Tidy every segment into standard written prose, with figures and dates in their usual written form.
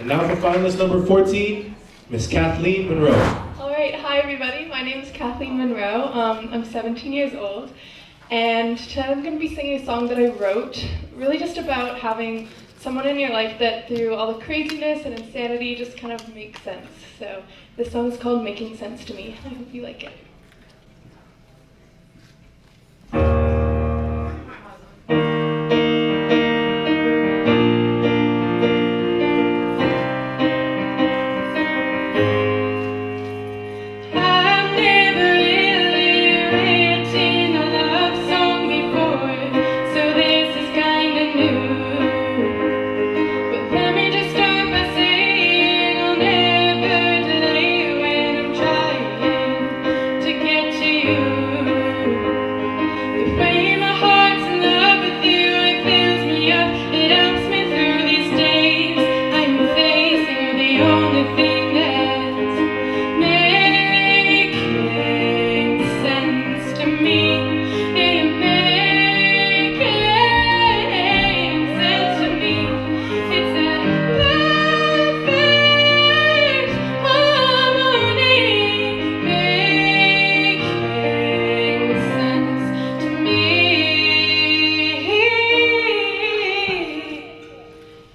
And now for finalist number 14, Miss Kathleen Munro. All right, hi everybody. My name is Kathleen Munro. I'm 17 years old, and today I'm going to be singing a song that I wrote, really just about having someone in your life that through all the craziness and insanity just kind of makes sense. So this song is called Making Sense to Me. I hope you like it.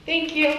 Thank you.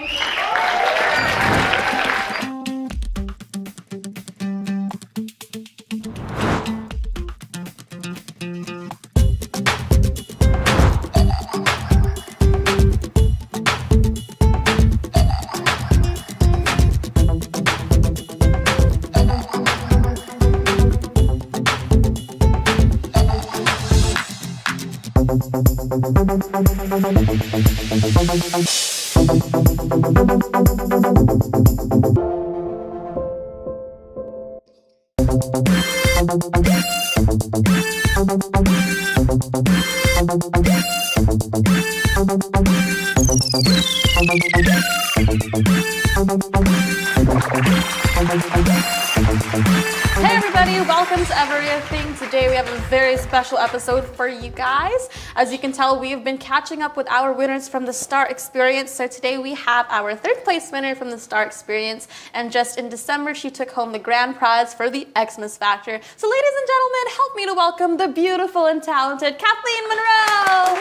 Hey everybody, welcome to eveRIAthing. Today we have a very special episode for you guys. As you can tell, we've been catching up with our winners from the Star Experience. So today we have our third place winner from the Star Experience, and just in December she took home the grand prize for the XMAS Factor. So ladies and gentlemen, help me to welcome the beautiful and talented Kathleen Munro.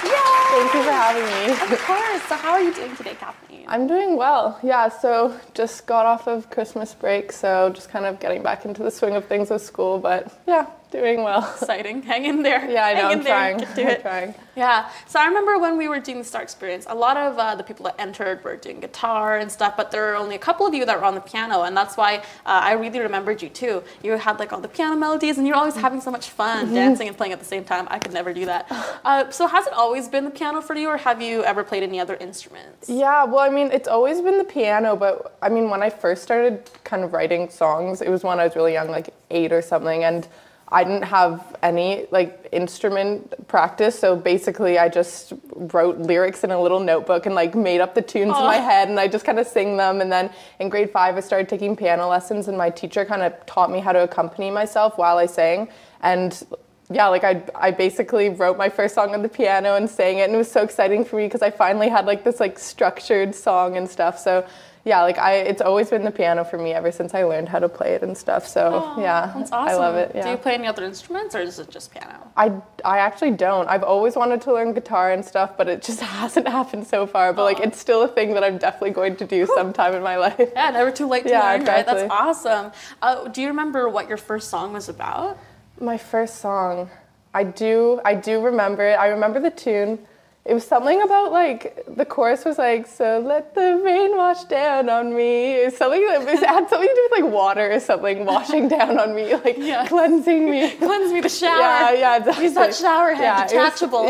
Yay! Thank you for having me. Of course. So how are you doing today, Kathleen? I'm doing well. Yeah, so just got off of Christmas break, so just kind of getting back into the swing of things with school, but yeah, doing well. Exciting. Hang in there. Yeah, I know. I'm trying. I'm trying. Yeah. So I remember when we were doing the Star Experience, a lot of the people that entered were doing guitar and stuff, but there were only a couple of you that were on the piano, and that's why I really remembered you too. You had like all the piano melodies, and you're always having so much fun dancing and playing at the same time. I could never do that. So has it always been the piano for you, or have you ever played any other instruments? Yeah, well, I mean, it's always been the piano, but I mean, when I first started kind of writing songs, it was when I was really young, like 8 or something, and I didn't have any like instrument practice, so basically I just wrote lyrics in a little notebook and like made up the tunes in my head, and I just kind of sing them. And then in grade 5 I started taking piano lessons, and my teacher kind of taught me how to accompany myself while I sang. And yeah, like I basically wrote my first song on the piano and sang it, and it was so exciting for me because I finally had like this like structured song and stuff. So yeah, like it's always been the piano for me ever since I learned how to play it and stuff. So yeah, that's awesome. I love it. Yeah. Do you play any other instruments, or is it just piano? I actually don't. I've always wanted to learn guitar and stuff, but it just hasn't happened so far. But like, it's still a thing that I'm definitely going to do sometime in my life. Yeah, never too late to learn, exactly. Right? That's awesome. Do you remember what your first song was about? My first song, I do remember it. I remember the tune. It was something about like, the chorus was like, so let the rain wash down on me. It was something that had something to do with like water or something washing down on me, like cleansing me. Cleanse me the shower. Yeah, exactly. Use that shower head, detachable.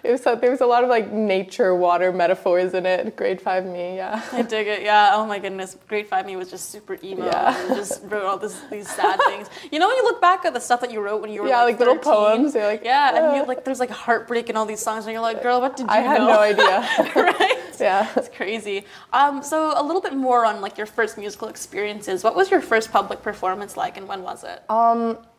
It was there was a lot of like nature, water metaphors in it. Grade 5 me, yeah. I dig it, yeah. Oh my goodness, grade 5 me was just super emo. Yeah. And just wrote all these sad things. You know when you look back at the stuff that you wrote when you were like 13? little poems. You're like, and you like there's like heartbreak in all these songs, and you're like, girl, what did you know? I had no idea. Right? Yeah. It's crazy. So a little bit more on like your first musical experiences. What was your first public performance like, and when was it?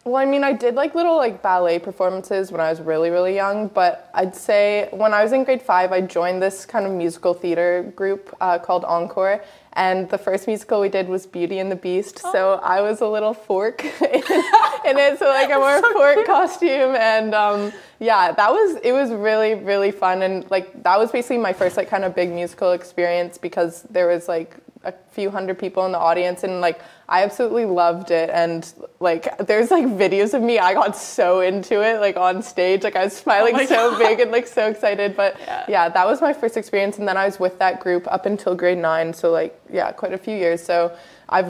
Well, I mean, I did like little like ballet performances when I was really, really young, but I'd say when I was in grade 5, I joined this kind of musical theater group called Encore, and the first musical we did was Beauty and the Beast, so I was a little fork in it, so like I wore a fork costume, and yeah, it was really, really fun, and like that was basically my first like kind of big musical experience because there was like a few hundred people in the audience, and like I absolutely loved it. And like there's like videos of me, I got so into it like on stage, like I was smiling big and like so excited. But yeah, that was my first experience, and then I was with that group up until grade 9, so like yeah, quite a few years. So I've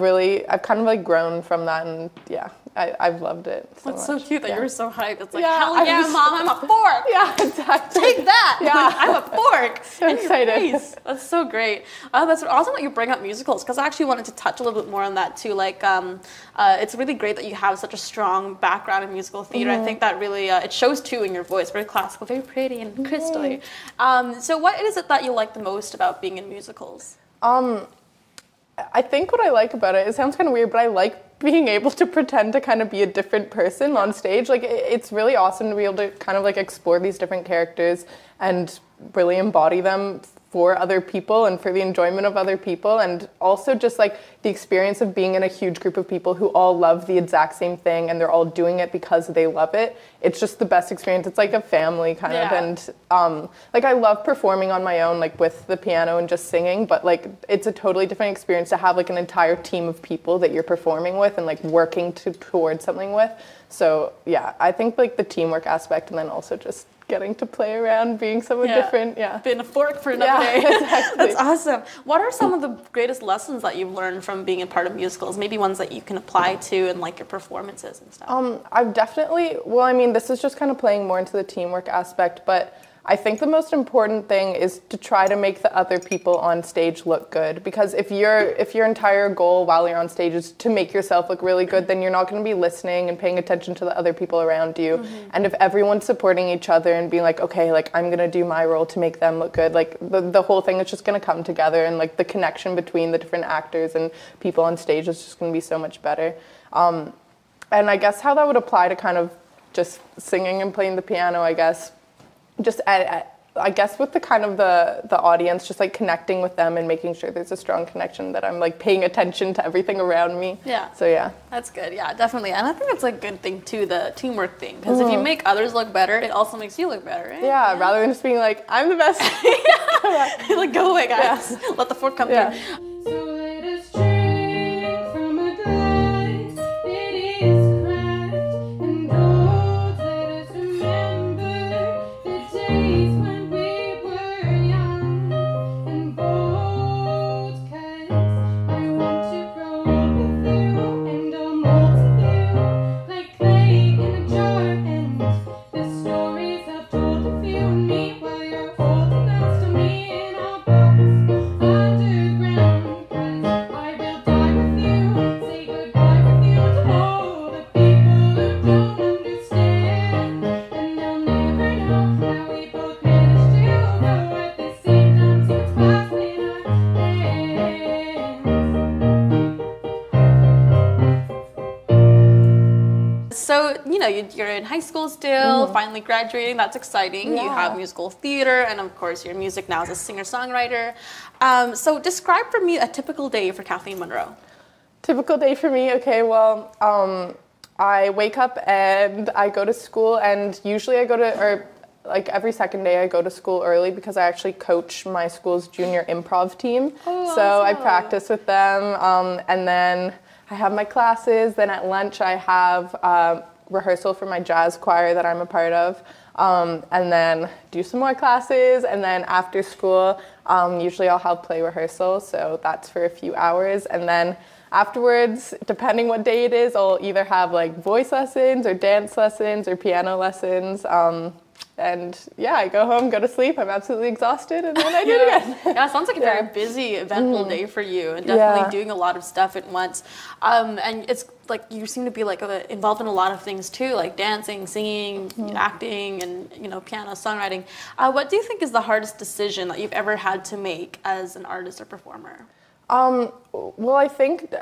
kind of like grown from that, and yeah, I've loved it so That's much. so cute that you were so hyped. It's like, Yeah, hell yeah, Mom, I'm a fork. Yeah, exactly. Take that. Yeah. Like, I'm a fork. So in your excited. face. That's so great. That's awesome that you bring up musicals, because I actually wanted to touch a little bit more on that too. Like, it's really great that you have such a strong background in musical theater. I think that really, it shows too in your voice, very classical, very pretty and crystally. So what is it that you like the most about being in musicals? I think what I like about it sounds kind of weird, but I like being able to pretend to kind of be a different person on stage. Like it's really awesome to be able to kind of like explore these different characters and really embody them for other people and for the enjoyment of other people, and also just like the experience of being in a huge group of people who all love the exact same thing and they're all doing it because they love it. It's just the best experience. It's like a family kind of, and like I love performing on my own, like with the piano and just singing, but like it's a totally different experience to have like an entire team of people that you're performing with and like working towards something with. So yeah, I think like the teamwork aspect, and then also just getting to play around, being someone different, Being a fork for another day. Exactly. That's awesome. What are some of the greatest lessons that you've learned from being a part of musicals? Maybe ones that you can apply to in like your performances and stuff. I've definitely, well, I mean, this is just kind of playing more into the teamwork aspect, but I think the most important thing is to try to make the other people on stage look good, because if your entire goal while you're on stage is to make yourself look really good, then you're not going to be listening and paying attention to the other people around you. And if everyone's supporting each other and being like, okay, like I'm going to do my role to make them look good, like the whole thing is just going to come together, and like the connection between the different actors and people on stage is just going to be so much better. And I guess how that would apply to kind of just singing and playing the piano, I guess, just I guess with the kind of the audience, just like connecting with them and making sure there's a strong connection, that I'm like paying attention to everything around me. Yeah. So yeah. That's good. Yeah, definitely. And I think that's a good thing too, the teamwork thing, because if you make others look better, it also makes you look better, right? Yeah, rather than just being like, I'm the best. Like, go away, guys. Yeah. Let the fork come through. So let us drink from a glass that is cracked, and oh, let us remember the days when we were young and bold. 'Cause I want to grow up with you, and I'll mold with you like clay in a jar. And the stories I've told of you and me while you're holding us to me in our box underground. 'Cause I will die with you, say goodbye with you to all the people who don't understand. And they'll never know how we both managed to go at the same time, so it's clasping our hands. So, you know, you're in high school still, finally graduating. That's exciting. You have musical theater, and of course, your music now as a singer-songwriter. So describe for me a typical day for Kathleen Munro. Typical day for me, okay, well, I wake up and I go to school, and usually I go to, or like every second day I go to school early because I actually coach my school's junior improv team. So I practice with them, and then I have my classes. Then at lunch I have rehearsal for my jazz choir that I'm a part of, and then do some more classes, and then after school usually I'll have play rehearsal, so that's for a few hours, and then afterwards, depending what day it is, I'll either have like voice lessons or dance lessons or piano lessons. And yeah, I go home, go to sleep, I'm absolutely exhausted, and then I do it again. Yeah, it sounds like a very busy, eventful day for you, and definitely doing a lot of stuff at once. And it's like you seem to be like involved in a lot of things too, like dancing, singing, acting, and you know, piano, songwriting. What do you think is the hardest decision that you've ever had to make as an artist or performer? Well, I think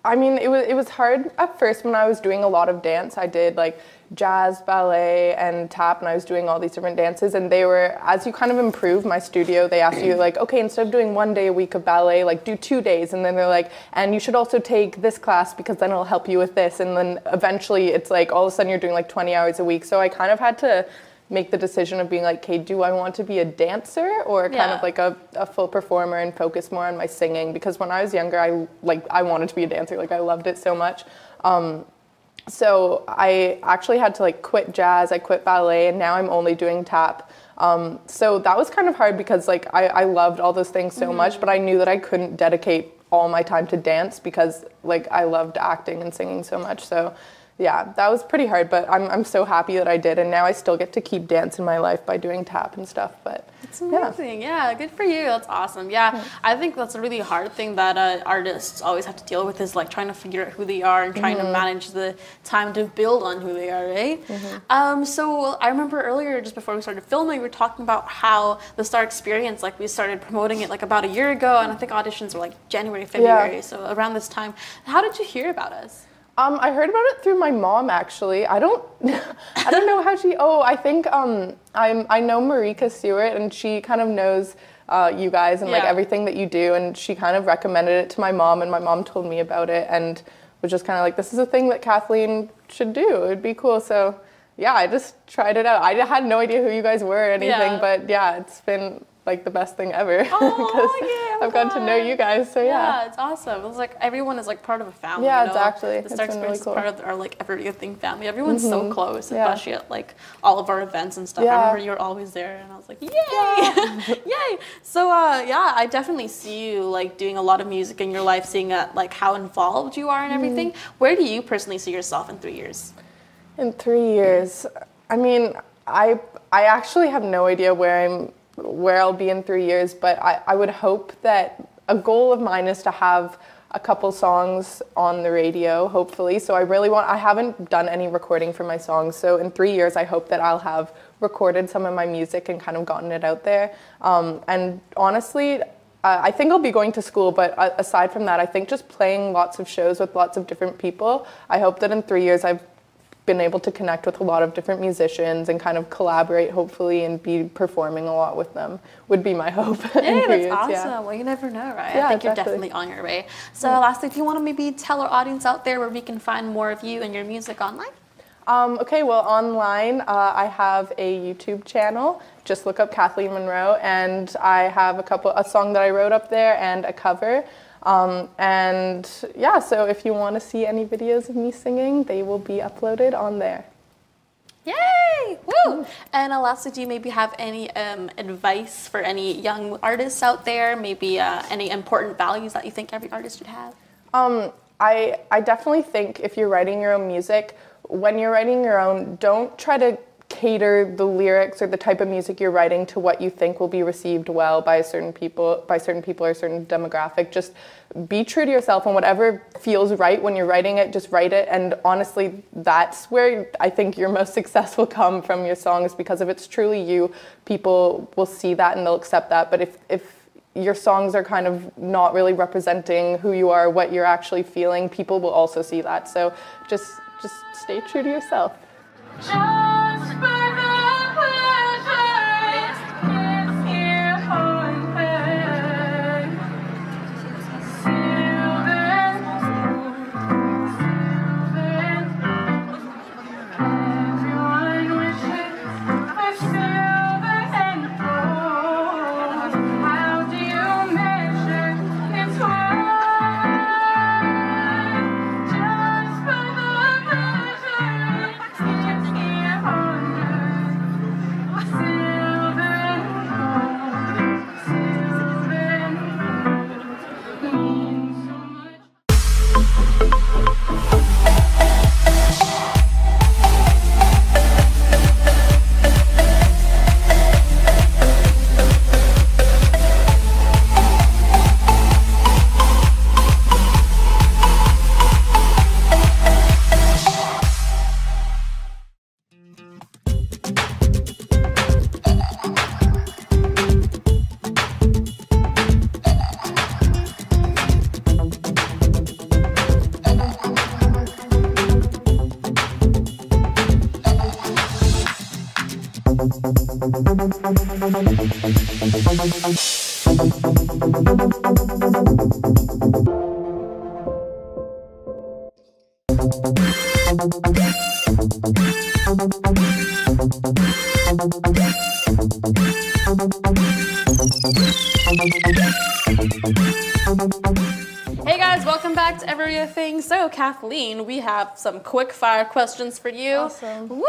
I mean, it was hard at first when I was doing a lot of dance. I did like jazz, ballet, and tap, and I was doing all these different dances, and they were, as you kind of improve my studio, they ask you like, okay, instead of doing 1 day a week of ballet, like do 2 days, and then they're like, and you should also take this class because then it'll help you with this, and then eventually it's like all of a sudden you're doing like 20 hours a week. So I kind of had to make the decision of being like, okay, do I want to be a dancer or kind of like a full performer and focus more on my singing? Because when I was younger, I wanted to be a dancer. Like I loved it so much. So I actually had to like quit jazz, I quit ballet, and now I'm only doing tap. So that was kind of hard because like I loved all those things so much, but I knew that I couldn't dedicate all my time to dance because like I loved acting and singing so much. So yeah, that was pretty hard, but I'm so happy that I did, and now I still get to keep dance in my life by doing tap and stuff. But it's amazing. Yeah, good for you. That's awesome. Yeah, I think that's a really hard thing that artists always have to deal with is like trying to figure out who they are and trying to manage the time to build on who they are, right? So I remember earlier, just before we started filming, we were talking about how the Star Experience, like we started promoting it like about a year ago, and I think auditions were like January, February, so around this time. How did you hear about us? I heard about it through my mom, actually. I don't know how she, I think I know Marika Stewart, and she kind of knows you guys and like everything that you do, and she kind of recommended it to my mom, and my mom told me about it and was just kind of like, this is a thing that Kathleen should do. It would be cool. So yeah, I just tried it out. I had no idea who you guys were or anything, but yeah, it's been like the best thing ever because I've gotten to know you guys. So yeah, it's awesome. It's like everyone is like part of a family. Yeah, you know? exactly. The Star Experience is part of our like eveRIAthing family. Everyone's so close, especially at like all of our events and stuff. I remember you were always there, and I was like, yay, yay. So yeah, I definitely see you like doing a lot of music in your life, seeing like how involved you are in everything. Where do you personally see yourself in 3 years? In 3 years, I mean, I actually have no idea where I'll be in 3 years, but I would hope that a goal of mine is to have a couple songs on the radio, hopefully. So I haven't done any recording for my songs. So in 3 years, I hope that I'll have recorded some of my music and kind of gotten it out there. And honestly, I think I'll be going to school, but aside from that, I think just playing lots of shows with lots of different people. I hope that in 3 years, I've been able to connect with a lot of different musicians and kind of collaborate, hopefully, and be performing a lot with them would be my hope. Yeah, that's awesome. Yeah. Well, you never know, right? Yeah, I think you're definitely on your way. So lastly, if you want to maybe tell our audience out there where we can find more of you and your music online? Okay, well, online, I have a YouTube channel. Just look up Kathleen Munro, and I have a song that I wrote up there and a cover. And yeah, so if you want to see any videos of me singing, they will be uploaded on there. Yay! Woo! And lastly, do you maybe have any advice for any young artists out there? Maybe any important values that you think every artist should have? I definitely think if you're writing your own music, when you're writing your own, don't try to cater the lyrics or the type of music you're writing to what you think will be received well by certain people or a certain demographic. Just be true to yourself, and whatever feels right when you're writing it, just write it. And honestly, that's where I think your most success will come from your songs, because if it's truly you, people will see that and they'll accept that. But if your songs are kind of not really representing who you are, what you're actually feeling, people will also see that. So just stay true to yourself. Hey guys, welcome back to eveRIAthing. So Kathleen, we have some quick fire questions for you. Awesome. Woo!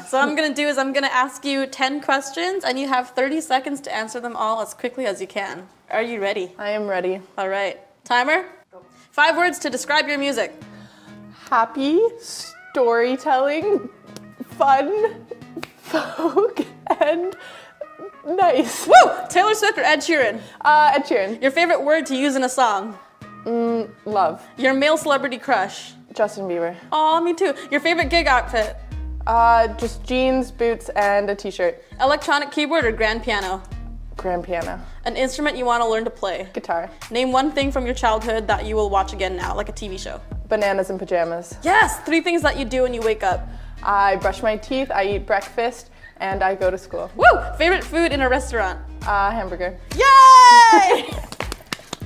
So what I'm gonna ask you 10 questions and you have 30 seconds to answer them all as quickly as you can. Are you ready? I am ready. All right. Timer? 5 words to describe your music. Happy, storytelling, fun, folk, and nice. Woo! Taylor Swift or Ed Sheeran? Ed Sheeran. Your favorite word to use in a song? Love. Your male celebrity crush? Justin Bieber. Aw, me too. Your favorite gig outfit? Just jeans, boots, and a t-shirt. Electronic keyboard or grand piano? Grand piano. An instrument you want to learn to play? Guitar. Name one thing from your childhood that you will watch again now, like a TV show. Bananas and pajamas. Yes! 3 things that you do when you wake up. I brush my teeth, I eat breakfast, and I go to school. Woo! Favorite food in a restaurant? Hamburger. Yay!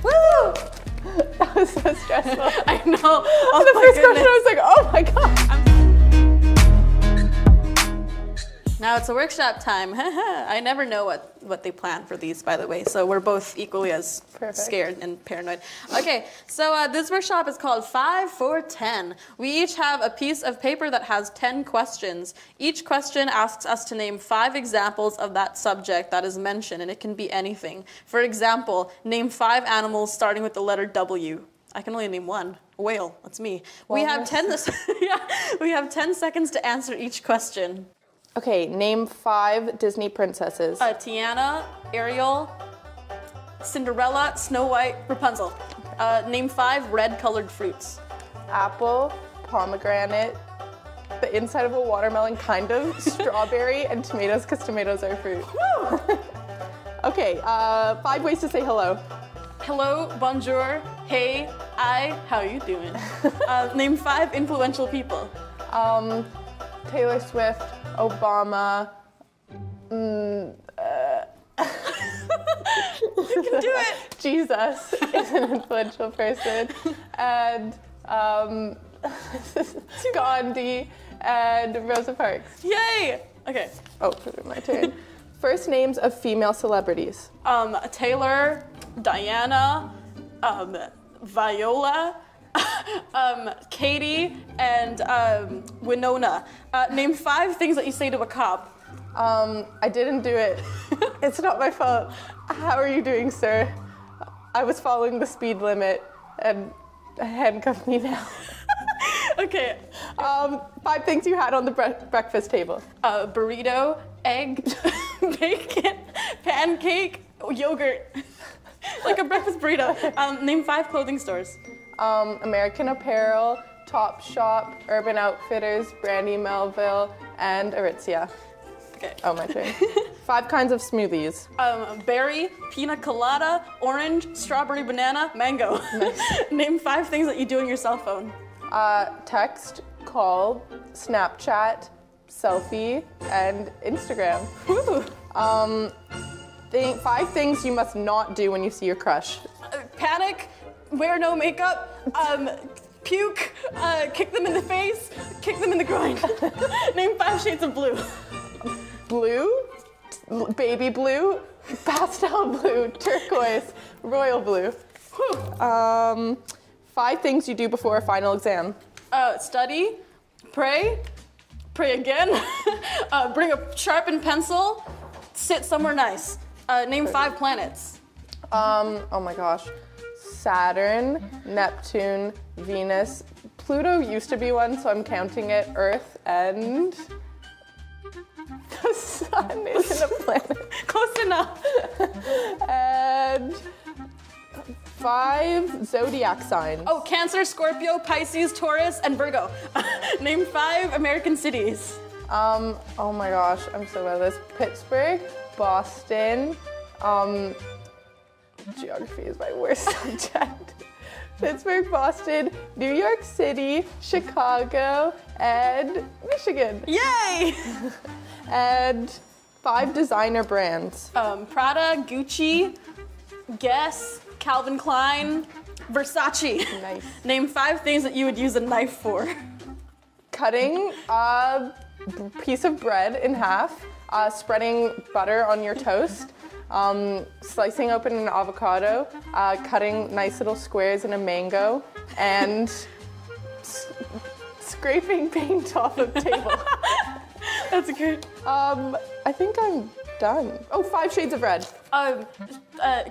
Woo! That was so stressful. I know. Oh The my first question, goodness. I was like, oh my god. Now it's a workshop time. I never know what they plan for these, by the way, so we're both equally as Perfect. scared and paranoid. Okay, so this workshop is called 5 for 10. We each have a piece of paper that has 10 questions. Each question asks us to name 5 examples of that subject that is mentioned, and it can be anything. For example, name 5 animals starting with the letter W. I can only name one. A whale, that's me. We have 10 we have 10 seconds to answer each question. Okay, name 5 Disney princesses. Tiana, Ariel, Cinderella, Snow White, Rapunzel. Name 5 red-colored fruits. Apple, pomegranate, the inside of a watermelon, kind of, strawberry, and tomatoes, because tomatoes are fruit. Woo! Okay, 5 ways to say hello. Hello, bonjour, hey, hi, how you doing? Name 5 influential people. Taylor Swift, Obama, You can do it! Jesus is an influential person, and Gandhi, and Rosa Parks. Yay! Okay. Oh, my turn. First names of female celebrities. Taylor, Diana, Viola, Katie, and Winona. Name 5 things that you say to a cop. I didn't do it. It's not my fault. How are you doing, sir? I was following the speed limit and handcuffed me now. Okay. 5 things you had on the breakfast table. Burrito, egg, bacon, pancake, yogurt. Like a breakfast burrito. Name 5 clothing stores. American Apparel, Topshop, Urban Outfitters, Brandy Melville, and Aritzia. Okay. Oh, my turn. 5 kinds of smoothies. Berry, pina colada, orange, strawberry, banana, mango. Nice. Name 5 things that you do on your cell phone. Text, call, Snapchat, selfie, and Instagram. Woo. 5 things you must not do when you see your crush. Panic, wear no makeup, puke, kick them in the face, kick them in the groin. Name 5 shades of blue. Blue, baby blue, pastel blue, turquoise, royal blue. 5 things you do before a final exam. Study, pray again, bring a sharpened pencil, sit somewhere nice. Name 5 planets. Oh my gosh. Saturn, Neptune, Venus. Pluto used to be one, so I'm counting it. Earth and the sun isn't a planet. Close enough. And 5 zodiac signs. Oh, Cancer, Scorpio, Pisces, Taurus, and Virgo. Name 5 American cities. Oh my gosh, I'm so bad at this. Pittsburgh, Boston, geography is my worst subject. Pittsburgh, Boston, New York City, Chicago, and Michigan. Yay! And 5 designer brands. Prada, Gucci, Guess, Calvin Klein, Versace. Nice. Name 5 things that you would use a knife for. Cutting a piece of bread in half, spreading butter on your toast, slicing open an avocado, cutting nice little squares in a mango, and scraping paint off a table. That's great. I think I'm done. Oh, 5 shades of red.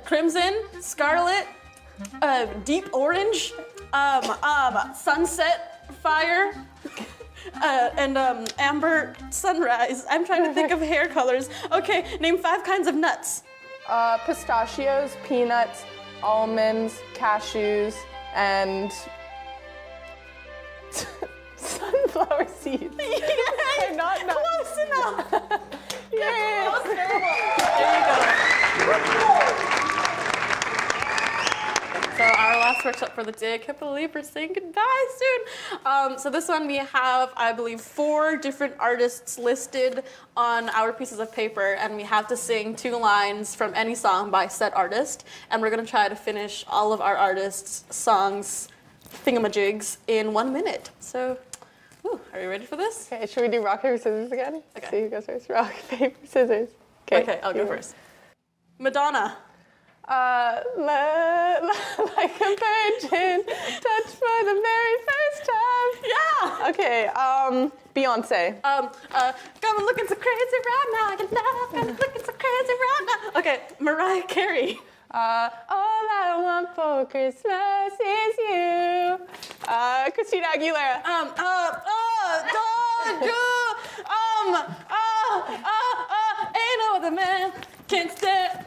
Crimson, scarlet, deep orange, sunset fire, and amber sunrise. I'm trying to think of hair colors. Okay, name 5 kinds of nuts. Pistachios, peanuts, almonds, cashews, and sunflower seeds. Yay! Not nuts. Close enough. Yay! That was terrible. There you go. So our last workshop for the day, I can't believe we're saying goodbye soon. So this one we have, I believe, 4 different artists listed on our pieces of paper, and we have to sing 2 lines from any song by said artist, and we're gonna try to finish all of our artists' songs thingamajigs in 1 minute. So, are you ready for this? Okay, should we do rock, paper, scissors again? Okay. See who goes first. Rock, paper, scissors. Okay, I'll go first. Madonna. Like a virgin, touched for the very first time. Yeah. Okay, Beyonce. Got me looking so crazy right now. I can love, got me looking so crazy right now. Okay, Mariah Carey. All I want for Christmas is you. Christina Aguilera. Ain't no other man can stand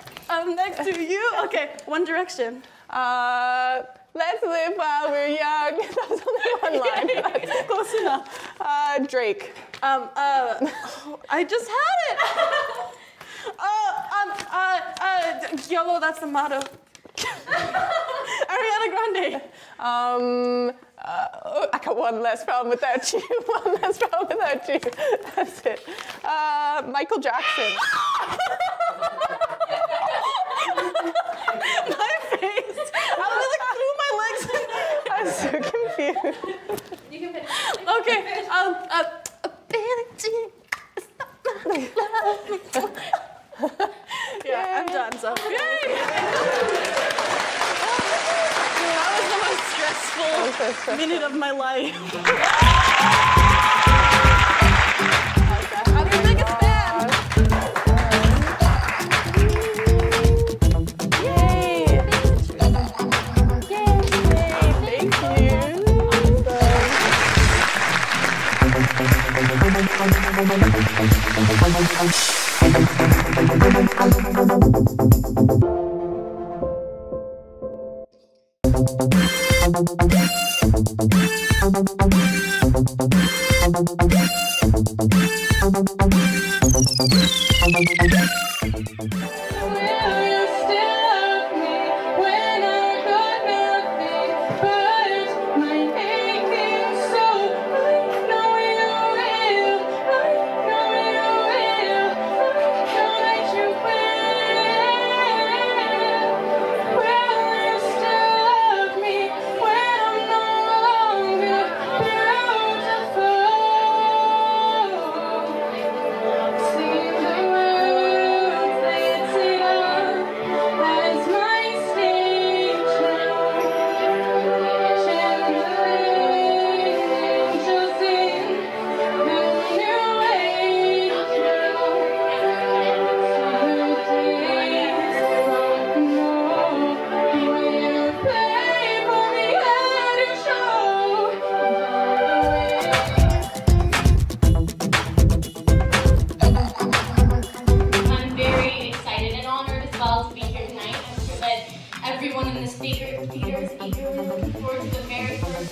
next to you. Okay, One Direction. Let's live while we're young. That was only 1 line. Close enough. Drake. I just had it. YOLO, that's the motto. Ariana Grande. I got 1 less problem without you. 1 less problem without you. That's it. Michael Jackson. My face. I was like through my legs. I'm so confused. You can finish. Okay. Yeah, I'm done. So. Yay! That was the most stressful minute of my life. I'm your biggest fan. Yay! Yay! Thank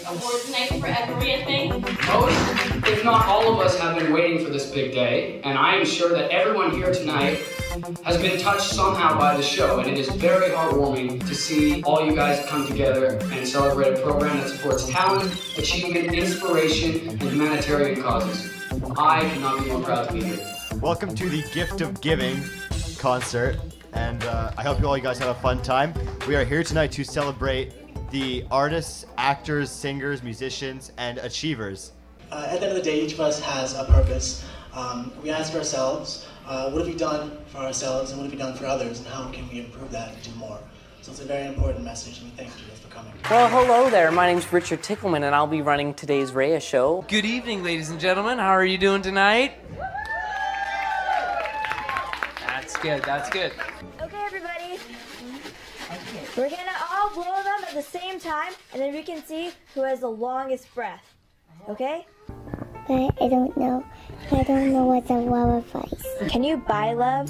awards night for eveRIAthing. Most, if not all of us, have been waiting for this big day, and I am sure that everyone here tonight has been touched somehow by the show, and it is very heartwarming to see all you guys come together and celebrate a program that supports talent, achievement, inspiration, and humanitarian causes. I cannot be more proud to be here. Welcome to the Gift of Giving concert, and I hope all you guys have a fun time. We are here tonight to celebrate the artists, actors, singers, musicians, and achievers. At the end of the day, each of us has a purpose. We ask ourselves, what have we done for ourselves and what have we done for others, and how can we improve that and do more? So it's a very important message, and we thank you for coming. Well, hello there. My name's Richard Tickleman, and I'll be running today's Rhea show. Good evening, ladies and gentlemen. How are you doing tonight? That's good, that's good. Okay, everybody. We're gonna all blow them at the same time, and then we can see who has the longest breath. Okay? But I don't know. I don't know what's a love advice. Can you buy love?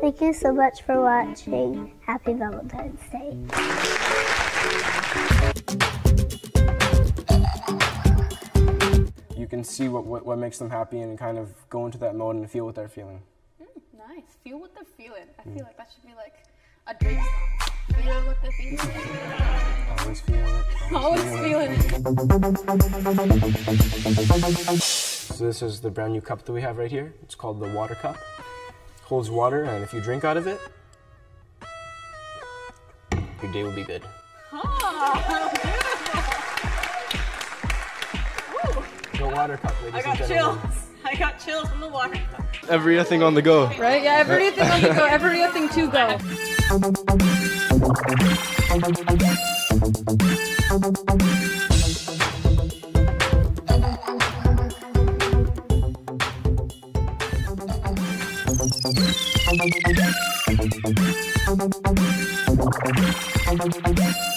Thank you so much for watching. Happy Valentine's Day. You can see what makes them happy and kind of go into that mode and feel what they're feeling. Nice. Feel what they're feeling. I feel like that should be like a Drake song. Feel what they're feeling. Always feeling it. Always feeling it. So this is the brand new cup that we have right here. It's called the water cup. Holds water, and if you drink out of it, your day will be good. The water cup, ladies and gentlemen. I got chills from the water cup. eveRIAthing on the go. Right? Yeah, eveRIAthing on the go. eveRIAthing to go. Thank you.